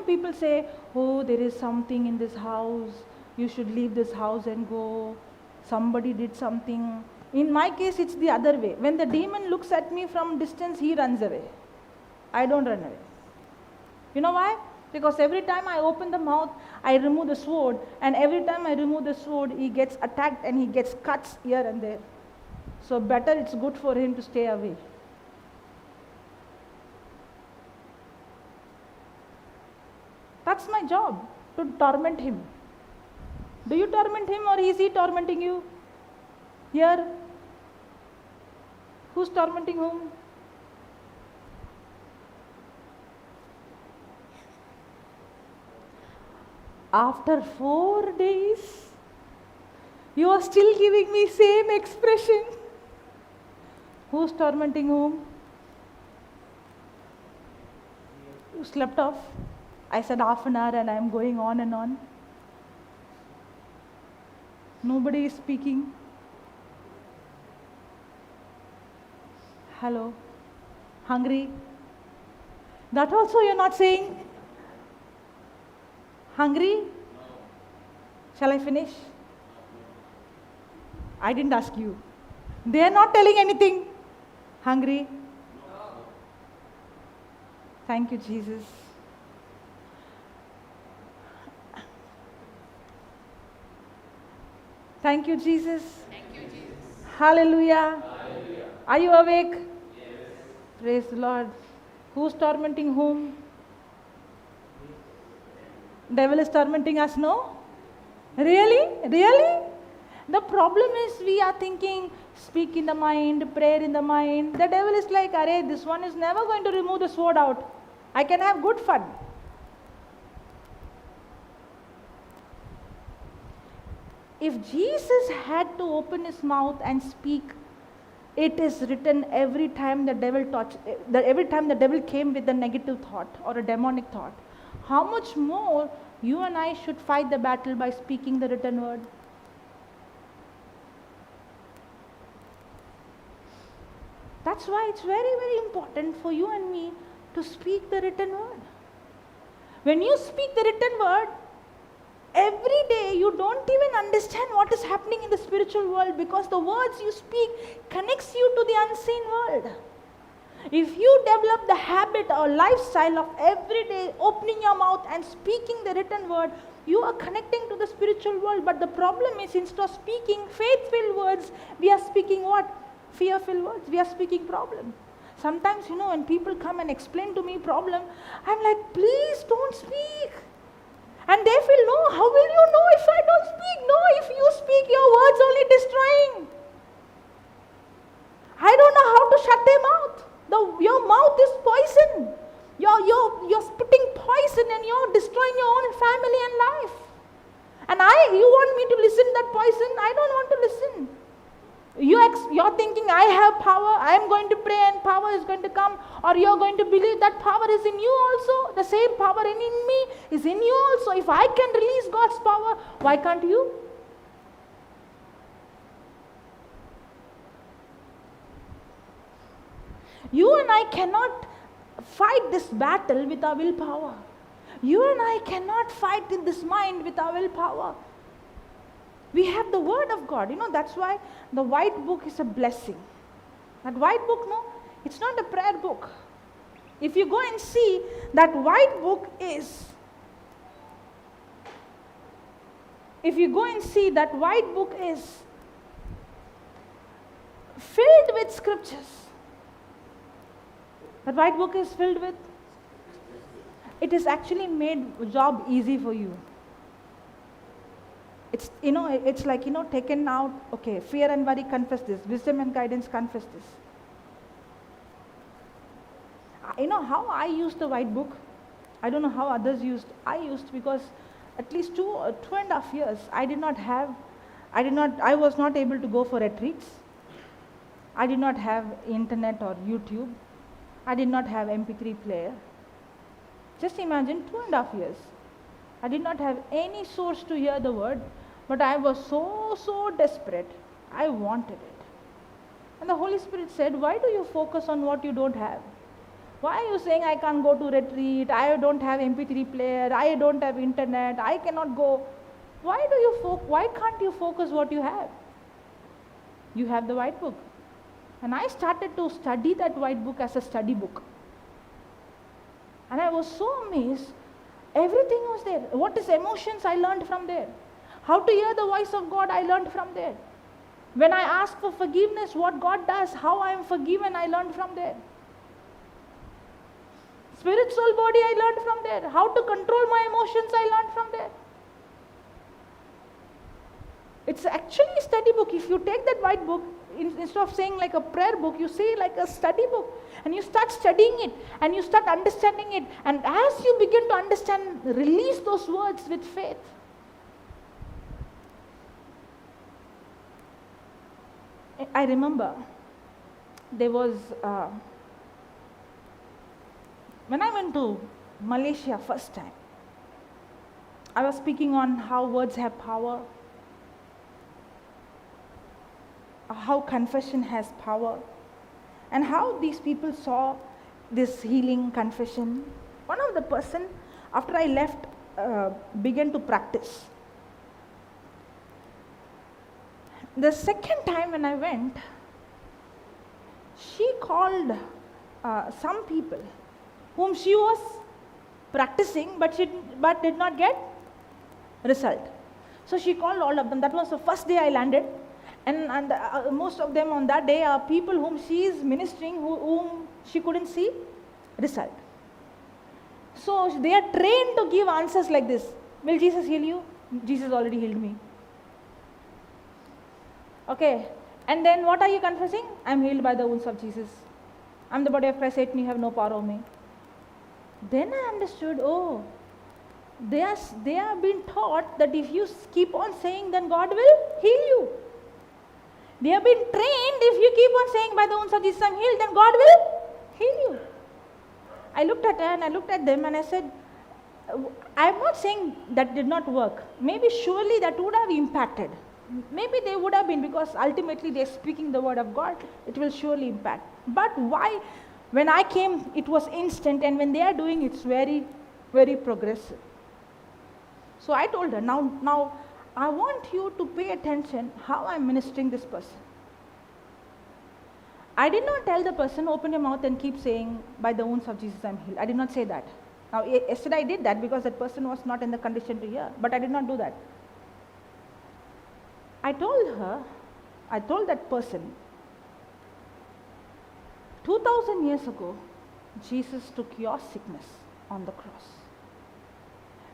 People say, oh, there is something in this house. You should leave this house and go. Somebody did something. In my case, it's the other way. When the demon looks at me from distance, he runs away. I don't run away. You know why? Because every time I open the mouth, I remove the sword. And every time I remove the sword, he gets attacked and he gets cuts here and there. So better, it's good for him to stay away. That's my job, to torment him. Do you torment him, or is he tormenting you? Here? Who's tormenting whom? After 4 days, you are still giving me same expression. Who's tormenting whom? You slept off. I said half an hour and I am going on and on. Nobody is speaking. Hello? Hungry? That also you're not saying? Hungry? Shall I finish? I didn't ask you. They are not telling anything. Hungry? Thank you, Jesus. Thank you, Jesus. Thank you, Jesus. Hallelujah. Hallelujah. Are you awake? Yes. Praise the Lord. Who's tormenting whom? Devil is tormenting us, no? Really? Really? The problem is we are thinking, speak in the mind, prayer in the mind. The devil is like, arey, this one is never going to remove the sword out. I can have good fun. If Jesus had to open his mouth and speak, it is written every time the devil came with a negative thought or a demonic thought, how much more you and I should fight the battle by speaking the written word? That's why it's very, very important for you and me to speak the written word. When you speak the written word, every day you don't even understand what is happening in the spiritual world, because the words you speak connects you to the unseen world. If you develop the habit or lifestyle of every day opening your mouth and speaking the written word, you are connecting to the spiritual world. But the problem is, instead of speaking faith-filled words, we are speaking what? Fear-filled words. We are speaking problem. Sometimes, when people come and explain to me problem, I'm like, please don't speak. And they feel, no, how will you know if I don't speak? No, if you speak, your words only destroying. I don't know how to shut their mouth. Your mouth is poison. You're spitting poison and you're destroying your own family and life. And you want me to listen to that poison? I don't want to listen. You're thinking, I have power, I am going to pray and power is going to come, or you're going to believe that power is in you also. The same power in me is in you also. If I can release God's power, why can't you? You and I cannot fight this battle with our willpower. You and I cannot fight in this mind with our willpower. We have the word of God. That's why the white book is a blessing. That white book, it's not a prayer book. If you go and see, that white book is, filled with scriptures. That white book is filled with, it is actually made job easy for you. It's like, taken out, okay, fear and worry, confess this. Wisdom and guidance, confess this. How I used the white book? I don't know how others used. I used because at least 2.5 years, I was not able to go for retreats. I did not have internet or YouTube. I did not have MP3 player. Just imagine 2.5 years. I did not have any source to hear the word, but I was so desperate. I wanted it. And the Holy Spirit said, why do you focus on what you don't have? Why are you saying, I can't go to retreat, I don't have MP3 player, I don't have internet, I cannot go? Why can't you focus what you have? You have the white book. And I started to study that white book as a study book. And I was so amazed. Everything was there. What is emotions, I learned from there. How to hear the voice of God, I learned from there. When I ask for forgiveness, what God does, how I am forgiven, I learned from there. Spirit, soul, body, I learned from there. How to control my emotions, I learned from there. It's actually a study book. If you take that white book, instead of saying like a prayer book, you say like a study book. And you start studying it, and you start understanding it. And as you begin to understand, release those words with faith. I remember there was, when I went to Malaysia first time, I was speaking on how words have power, how confession has power, and how these people saw this healing confession. One of the person, after I left, began to practice. The second time when I went, she called some people whom she was practicing, but did not get result. So she called all of them. That was the first day I landed. And most of them on that day are people whom she is ministering, whom she couldn't see result. So they are trained to give answers like this. Will Jesus heal you? Jesus already healed me. Okay. And then what are you confessing? I am healed by the wounds of Jesus. I am the body of Christ, Satan, you have no power over me. Then I understood, they are being taught that if you keep on saying, then God will heal you. They have been trained, if you keep on saying, by the wounds of Jesus I am healed, then God will heal you. I looked at her and I looked at them and I said, I am not saying that did not work. Maybe surely that would have impacted. Maybe they would have been, because ultimately they are speaking the word of God. It will surely impact. But why? When I came, it was instant, and when they are doing, it's very, very progressive. So I told her, now I want you to pay attention how I'm ministering this person. I did not tell the person, open your mouth and keep saying, by the wounds of Jesus I am healed. I did not say that. Now, yesterday I did that because that person was not in the condition to hear, but I did not do that. I told that person, 2000 years ago, Jesus took your sickness on the cross.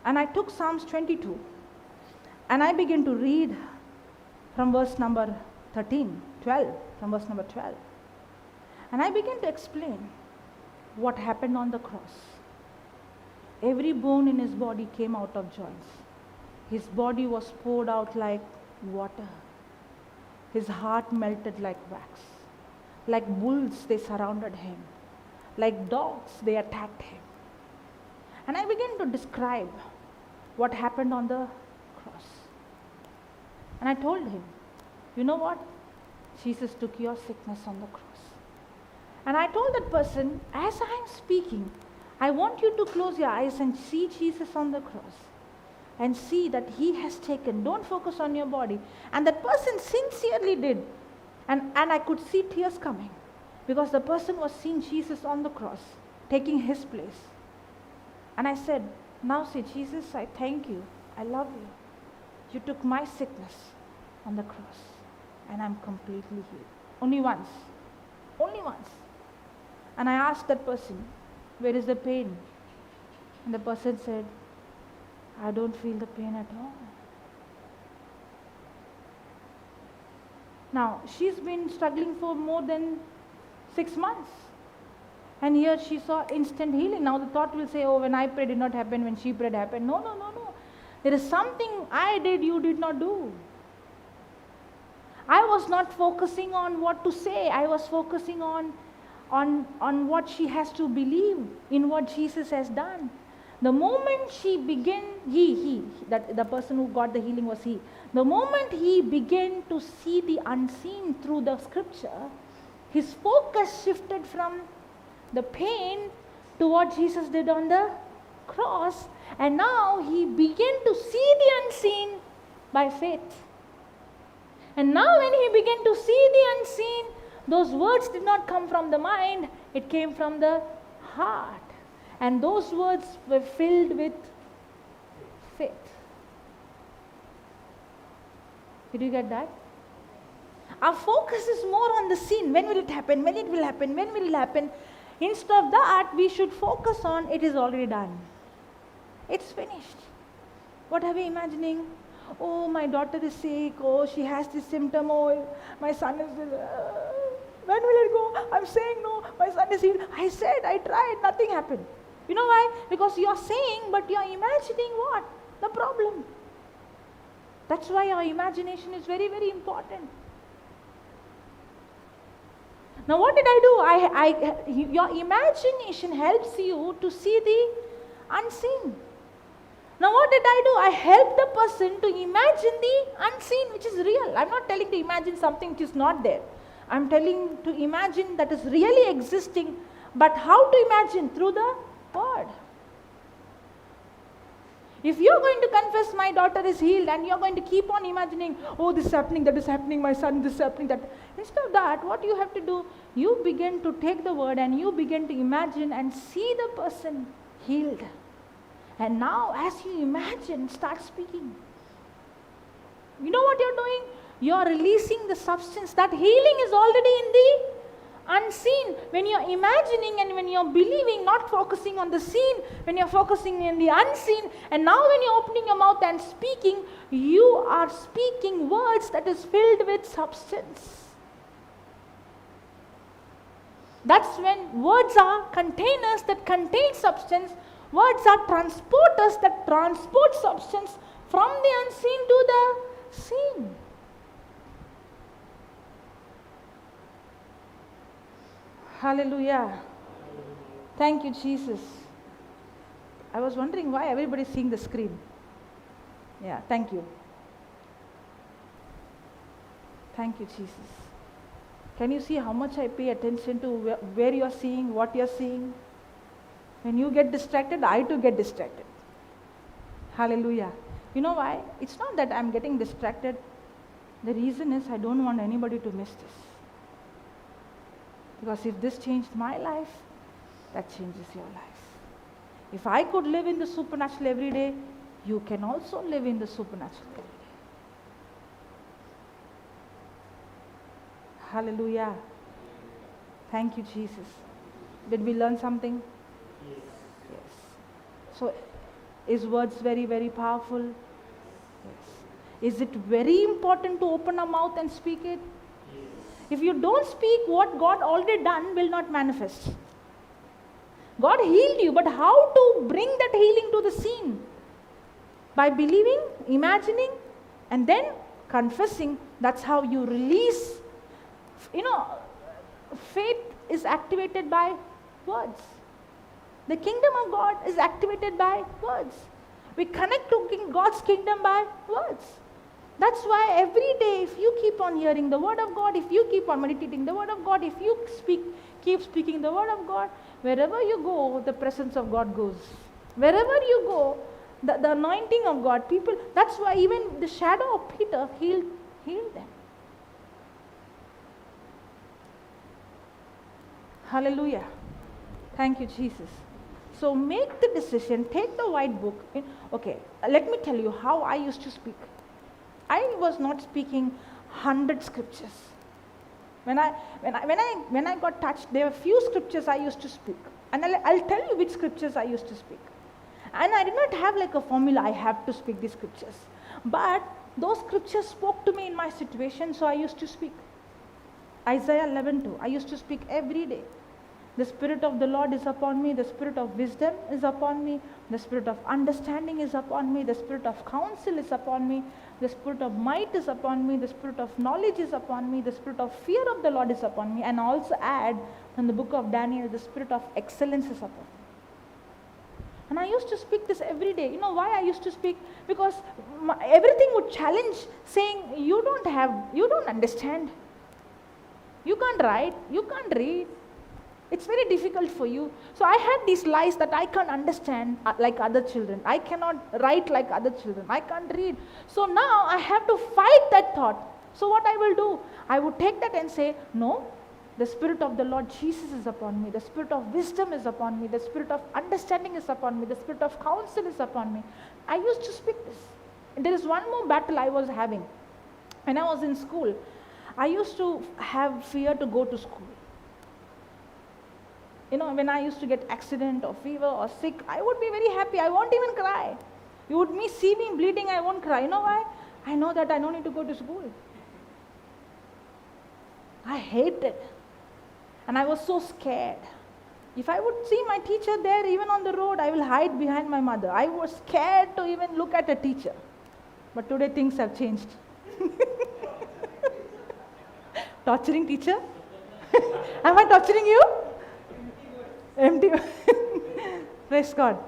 And I took Psalms 22 and I began to read from verse number 12. And I began to explain what happened on the cross. Every bone in his body came out of joints. His body was poured out like water. His heart melted like wax. Like bulls, they surrounded him. Like dogs, they attacked him. And I began to describe what happened on the cross. And I told him, you know what? Jesus took your sickness on the cross. And I told that person, as I am speaking, I want you to close your eyes and see Jesus on the cross. And see that he has taken, don't focus on your body. And that person sincerely did. And I could see tears coming. Because the person was seeing Jesus on the cross, taking his place. And I said, now say, Jesus, I thank you. I love you. You took my sickness on the cross. And I'm completely healed. Only once. Only once. And I asked that person, where is the pain? And the person said, I don't feel the pain at all. Now, she's been struggling for more than 6 months. And here she saw instant healing. Now the thought will say, oh, when I prayed, it did not happen. When she prayed, it happened. No. There is something I did, you did not do. I was not focusing on what to say. I was focusing on what she has to believe in what Jesus has done. The moment she began, the person who got the healing was he. The moment he began to see the unseen through the scripture, his focus shifted from the pain to what Jesus did on the cross, and now he began to see the unseen by faith. And now when he began to see the unseen, those words did not come from the mind, it came from the heart. And those words were filled with faith. Did you get that? Our focus is more on the scene. When will it happen? When it will happen? When will it happen? Instead of that, we should focus on it is already done. It's finished. What are we imagining? Oh, my daughter is sick. Oh, she has this symptom. Oh, my son is... when will it go? I'm saying no. My son is healed. I said, I tried. Nothing happened. You know why? Because you are saying, but you are imagining what? The problem. That's why our imagination is very, very important. Now what did I do? Your imagination helps you to see the unseen. Now what did I do? I helped the person to imagine the unseen, which is real. I'm not telling to imagine something which is not there. I'm telling to imagine that is really existing. But how to imagine? Through the word. If you're going to confess my daughter is healed and you're going to keep on imagining, oh, this is happening, that is happening, my son, this is happening, that. Instead of that, what you have to do, you begin to take the word and you begin to imagine and see the person healed. And now as you imagine, start speaking. You know what you're doing? You're releasing the substance. That healing is already in the unseen. When you're imagining and when you're believing, not focusing on the seen, when you're focusing on the unseen, and now when you're opening your mouth and speaking, you are speaking words that is filled with substance. That's when words are containers that contain substance. Words are transporters that transport substance from the unseen to the seen. Hallelujah. Thank you, Jesus. I was wondering why everybody's seeing the screen. Yeah, thank you. Thank you, Jesus. Can you see how much I pay attention to where you're seeing, what you're seeing? When you get distracted, I too get distracted. Hallelujah. You know why? It's not that I'm getting distracted. The reason is I don't want anybody to miss this. Because if this changed my life, that changes your life. If I could live in the supernatural every day, you can also live in the supernatural every day. Hallelujah. Thank you, Jesus. Did we learn something? Yes. So, is words very, very powerful? Yes. Is it very important to open our mouth and speak it? Yes. If you don't speak, what God already done will not manifest. God healed you, but how to bring that healing to the scene? By believing, imagining, and then confessing. That's how you release. You know, faith is activated by words. The kingdom of God is activated by words. We connect to God's kingdom by words. That's why every day, if you keep on hearing the word of God, if you keep on meditating the word of God, if you keep speaking the word of God, wherever you go, the presence of God goes. Wherever you go, the anointing of God, people, that's why even the shadow of Peter healed them. Hallelujah. Thank you, Jesus. So make the decision, take the white book. Okay, let me tell you how I used to speak. I was not speaking 100 scriptures. When I got touched, there were few scriptures I used to speak. And I'll tell you which scriptures I used to speak. And I did not have like a formula, I have to speak these scriptures. But those scriptures spoke to me in my situation, so I used to speak. Isaiah 11:2, I used to speak every day. The Spirit of the Lord is upon me, the Spirit of wisdom is upon me, the Spirit of understanding is upon me, the Spirit of counsel is upon me, the Spirit of might is upon me, the Spirit of knowledge is upon me, the Spirit of fear of the Lord is upon me, and also add in the book of Daniel, the Spirit of excellence is upon me. And I used to speak this every day. You know why I used to speak? Because everything would challenge, saying, you don't understand. You can't write, you can't read. It's very difficult for you. So I had these lies that I can't understand like other children. I cannot write like other children. I can't read. So now I have to fight that thought. So what I will do? I would take that and say, no, the Spirit of the Lord Jesus is upon me. The Spirit of wisdom is upon me. The Spirit of understanding is upon me. The Spirit of counsel is upon me. I used to speak this. And there is one more battle I was having. When I was in school, I used to have fear to go to school. You know, when I used to get accident or fever or sick, I would be very happy. I won't even cry. You would see me bleeding, I won't cry. You know why? I know that I don't need to go to school. I hate it. And I was so scared. If I would see my teacher there, even on the road, I will hide behind my mother. I was scared to even look at a teacher. But today things have changed. Torturing teacher? Am I torturing you? Empty. Praise God.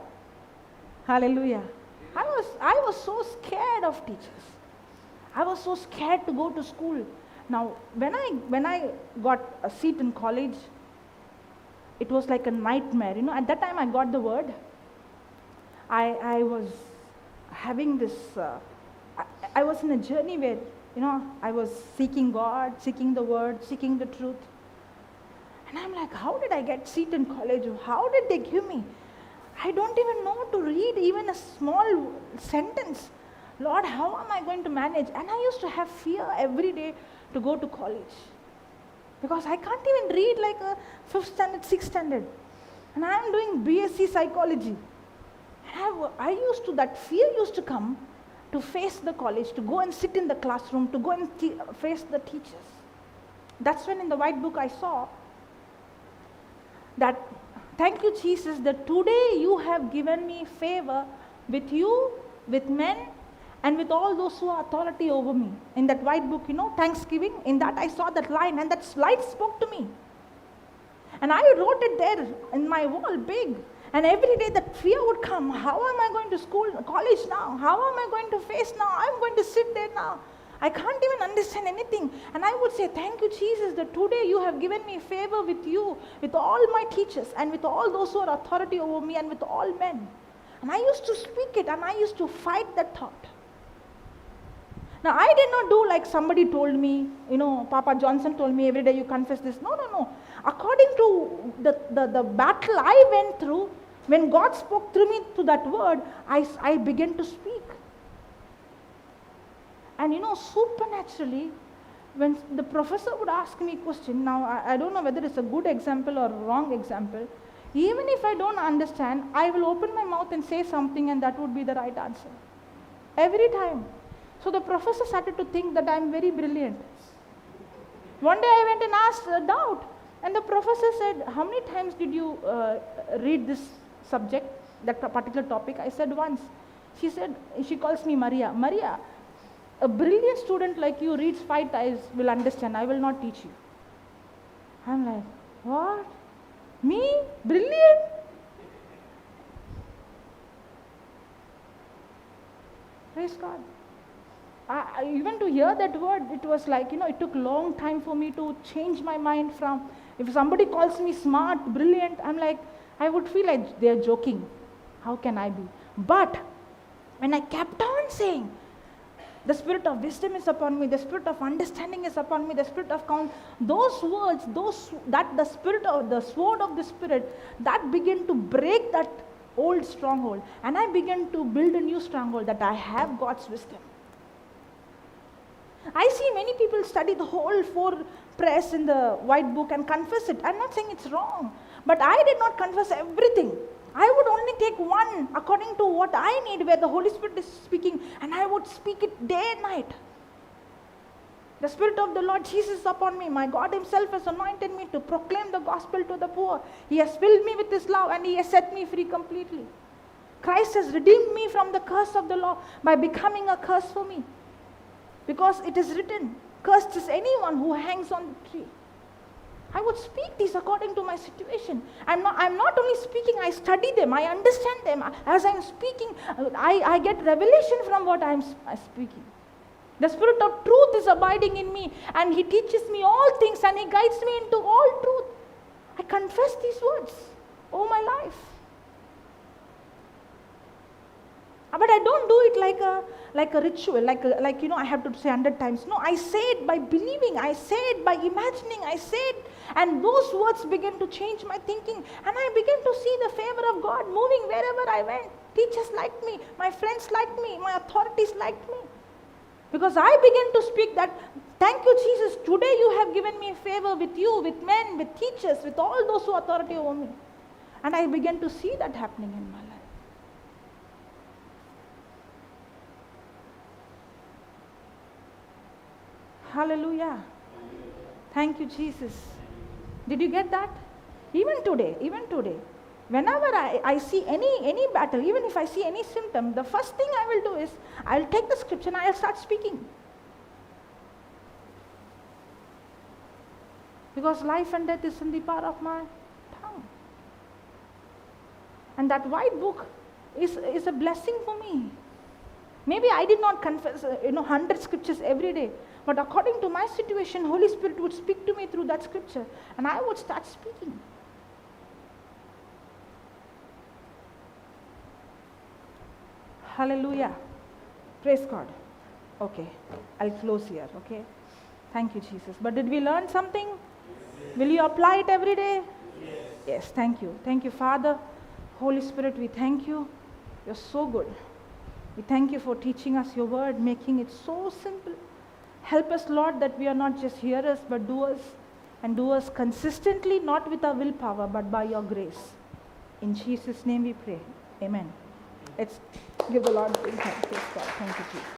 Hallelujah. I was so scared of teachers. I was so scared to go to school. Now, when I got a seat in college, it was like a nightmare. You know, at that time I got the word. I was having this. I was in a journey where, you know, I was seeking God, seeking the word, seeking the truth. And I'm like, how did I get seat in college? How did they give me? I don't even know to read even a small sentence. Lord, how am I going to manage? And I used to have fear every day to go to college. Because I can't even read like a 5th standard, 6th standard. And I am doing BSc psychology. And that fear used to come to face the college, to go and sit in the classroom, to go and face the teachers. That's when in the white book I saw that Thank you, Jesus, that today you have given me favor with you, with men, and with all those who are authority over me. In that white book, Thanksgiving, in that I saw that line, and that line spoke to me. And I wrote it there in my wall, big. And every day that fear would come. How am I going to college now? How am I going to face now? I'm going to sit there now. I can't even understand anything. And I would say, thank you, Jesus, that today you have given me favor with you, with all my teachers, and with all those who are authority over me, and with all men. And I used to speak it, and I used to fight that thought. Now, I did not do like somebody told me, Papa Johnson told me every day you confess this. No. According to the battle I went through, when God spoke through me to that word, I began to speak. And supernaturally, when the professor would ask me a question, now I don't know whether it's a good example or wrong example, even if I don't understand, I will open my mouth and say something, and that would be the right answer. Every time. So the professor started to think that I am very brilliant. One day I went and asked a doubt, and the professor said, how many times did you read this subject, that particular topic? I said, once. She calls me Maria. Maria, a brilliant student like you reads 5 times, will understand. I will not teach you. I'm like, what? Me? Brilliant? Praise God. Even to hear that word, it was like, it took a long time for me to change my mind from, if somebody calls me smart, brilliant, I'm like, I would feel like they're joking. How can I be? But when I kept on saying, the spirit of wisdom is upon me, the spirit of understanding is upon me, the spirit of count, those words, that the spirit of the sword of the spirit, that began to break that old stronghold. And I began to build a new stronghold, that I have God's wisdom. I see many people study the whole 4 prayers in the white book and confess it. I'm not saying it's wrong, but I did not confess everything. I would only take one according to what I need, where the Holy Spirit is speaking, and I would speak it day and night. The Spirit of the Lord Jesus is upon me. My God Himself has anointed me to proclaim the gospel to the poor. He has filled me with His love, and He has set me free completely. Christ has redeemed me from the curse of the law by becoming a curse for me. Because it is written, cursed is anyone who hangs on the tree. I would speak these according to my situation. I'm not only speaking, I study them, I understand them. As I'm speaking, I get revelation from what I'm speaking. The Spirit of truth is abiding in me, and He teaches me all things, and He guides me into all truth. I confess these words all my life. But I don't do it like a ritual, I have to say 100 times. No, I say it by believing, I say it by imagining, I say it, and those words begin to change my thinking, and I begin to see the favor of God moving wherever I went. Teachers liked me, my friends liked me, my authorities liked me. Because I began to speak that, thank you, Jesus, today you have given me favor with you, with men, with teachers, with all those who are authority over me. And I began to see that happening in my life. Hallelujah. Thank you, Jesus. Did you get that? Even today, whenever I see any battle, even if I see any symptom, the first thing I will do is, I'll take the scripture and I'll start speaking. Because life and death is in the power of my tongue. And that white book is a blessing for me. Maybe I did not confess 100 scriptures every day, but according to my situation, Holy Spirit would speak to me through that scripture, and I would start speaking. Hallelujah. Praise God. Okay, I'll close here, okay? Thank you, Jesus. But did we learn something? Yes. Will you apply it every day? Yes, thank you. Thank you, Father. Holy Spirit, we thank you. You're so good. We thank you for teaching us your word, making it so simple. Help us, Lord, that we are not just hearers, but doers, and doers consistently, not with our willpower, but by your grace. In Jesus' name we pray. Amen. Let's give the Lord a big hand. Thank you, Jesus.